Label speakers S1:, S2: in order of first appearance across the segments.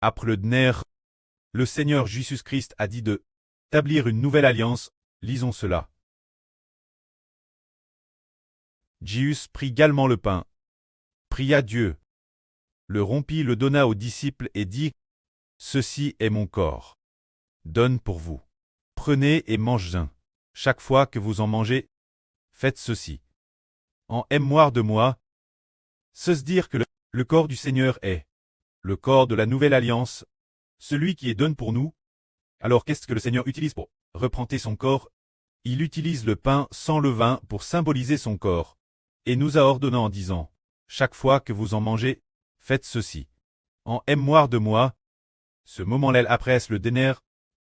S1: Après le dner, le Seigneur Jésus-Christ a dit de établir une nouvelle alliance, lisons cela. Jésus prit également le pain, pria Dieu, le rompit, le donna aux disciples et dit, « Ceci est mon corps. Donne pour vous. Prenez et mangez-en. Chaque fois que vous en mangez, faites ceci. En mémoire de moi. » C'est dire que le corps du Seigneur est le corps de la nouvelle alliance, celui qui est donné pour nous. Alors qu'est-ce que le Seigneur utilise pour représenter son corps? Il utilise le pain sans levain pour symboliser son corps, et nous a ordonné en disant, « Chaque fois que vous en mangez, faites ceci. En mémoire de moi. » Ce moment-là après le dîner,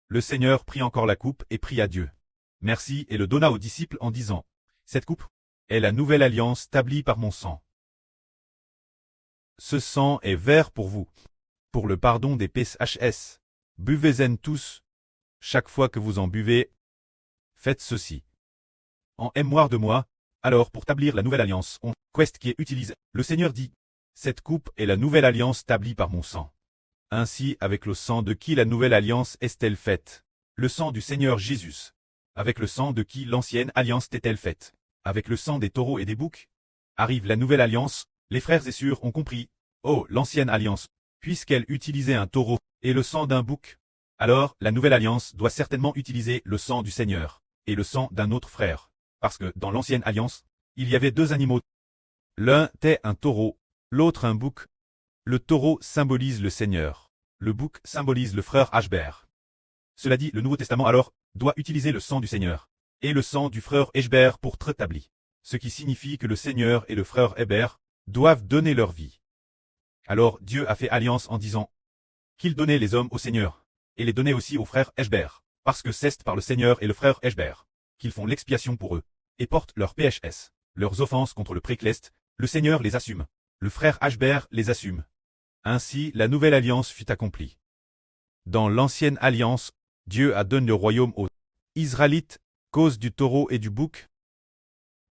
S1: le Seigneur prit encore la coupe et pria Dieu. Merci et le donna aux disciples en disant, « Cette coupe est la nouvelle alliance établie par mon sang. Ce sang est vert pour vous, pour le pardon des péchés. Buvez-en tous. Chaque fois que vous en buvez, faites ceci. En mémoire de moi. » Alors pour établir la nouvelle alliance, quest qui est utilisé. Le Seigneur dit, « Cette coupe est la nouvelle alliance établie par mon sang. » Ainsi, avec le sang de qui la nouvelle alliance est-elle faite? Le sang du Seigneur Jésus. Avec le sang de qui l'ancienne alliance est-elle faite? Avec le sang des taureaux et des boucs? Arrive la nouvelle alliance, les frères et sœurs ont compris. Oh, l'ancienne alliance, puisqu'elle utilisait un taureau et le sang d'un bouc, alors la nouvelle alliance doit certainement utiliser le sang du Seigneur et le sang d'un autre frère. Parce que dans l'ancienne alliance, il y avait deux animaux. L'un était un taureau, l'autre un bouc. Le taureau symbolise le Seigneur. Le bouc symbolise le frère Ashbert. Cela dit, le Nouveau Testament alors doit utiliser le sang du Seigneur et le sang du frère Ashbert pour établir. Ce qui signifie que le Seigneur et le frère Ashbert doivent donner leur vie. Alors Dieu a fait alliance en disant qu'il donnait les hommes au Seigneur et les donnait aussi au frère Ashbert, parce que c'est par le Seigneur et le frère Ashbert qu'ils font l'expiation pour eux et portent leurs péchés, leurs offenses contre le précleste. Le Seigneur les assume. Le frère Ashbert les assume. Ainsi, la nouvelle alliance fut accomplie. Dans l'ancienne alliance, Dieu a donné le royaume aux Israélites, cause du taureau et du bouc.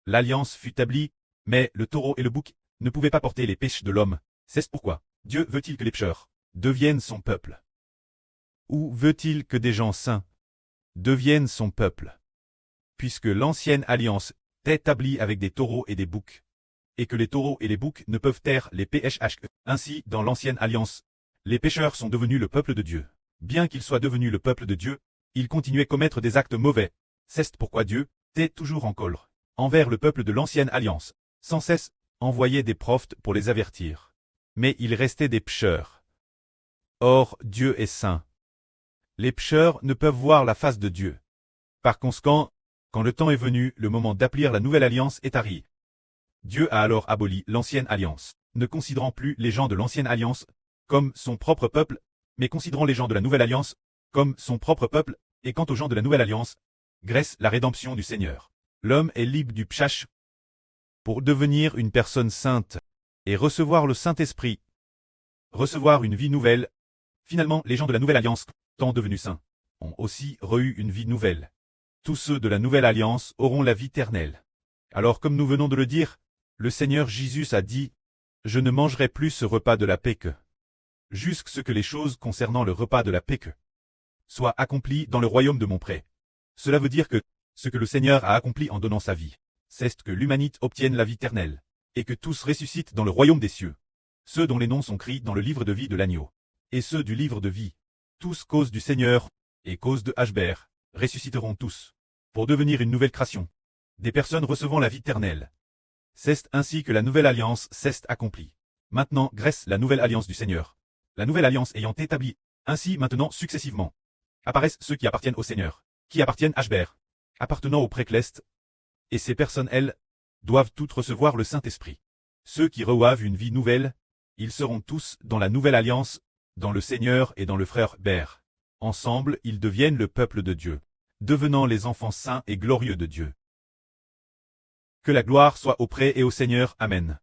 S1: L'alliance fut établie, mais le taureau et le bouc ne pouvaient pas porter les péchés de l'homme. C'est pourquoi Dieu veut-il que les pécheurs deviennent son peuple? Ou veut-il que des gens saints deviennent son peuple? Puisque l'ancienne alliance est établie avec des taureaux et des boucs, et que les taureaux et les boucs ne peuvent taire les péchés. Ainsi, dans l'ancienne alliance, les pécheurs sont devenus le peuple de Dieu. Bien qu'ils soient devenus le peuple de Dieu, ils continuaient à commettre des actes mauvais. C'est pourquoi Dieu était toujours en colère envers le peuple de l'ancienne alliance, sans cesse envoyait des prophètes pour les avertir. Mais ils restaient des pécheurs. Or, Dieu est saint. Les pécheurs ne peuvent voir la face de Dieu. Par conséquent, quand le temps est venu, le moment d'établir la nouvelle alliance est arrivé. Dieu a alors aboli l'ancienne alliance, ne considérant plus les gens de l'ancienne alliance comme son propre peuple, mais considérant les gens de la nouvelle alliance comme son propre peuple, et quant aux gens de la nouvelle alliance, grâce la rédemption du Seigneur. L'homme est libre du péché pour devenir une personne sainte et recevoir le Saint-Esprit, recevoir une vie nouvelle. Finalement, les gens de la nouvelle alliance, tant devenus saints, ont aussi reçu une vie nouvelle. Tous ceux de la nouvelle alliance auront la vie éternelle. Alors comme nous venons de le dire, le Seigneur Jésus a dit, « Je ne mangerai plus ce repas de la paix que, jusqu'à ce que les choses concernant le repas de la paix que, soient accomplies dans le royaume de mon pré. » Cela veut dire que, ce que le Seigneur a accompli en donnant sa vie, c'est que l'humanité obtienne la vie éternelle, et que tous ressuscitent dans le royaume des cieux. Ceux dont les noms sont écrits dans le livre de vie de l'agneau, et ceux du livre de vie, tous cause du Seigneur, et cause de Ashbert, ressusciteront tous, pour devenir une nouvelle création. Des personnes recevant la vie éternelle. C'est ainsi que la nouvelle alliance s'est accomplie. Maintenant, grâce la nouvelle alliance du Seigneur, la nouvelle alliance ayant établi, ainsi maintenant successivement, apparaissent ceux qui appartiennent au Seigneur, qui appartiennent à Ashbert, appartenant au précleste, et ces personnes, elles, doivent toutes recevoir le Saint-Esprit. Ceux qui reçoivent une vie nouvelle, ils seront tous dans la nouvelle alliance, dans le Seigneur et dans le frère Bert. Ensemble, ils deviennent le peuple de Dieu, devenant les enfants saints et glorieux de Dieu. Que la gloire soit auprès et au Seigneur. Amen.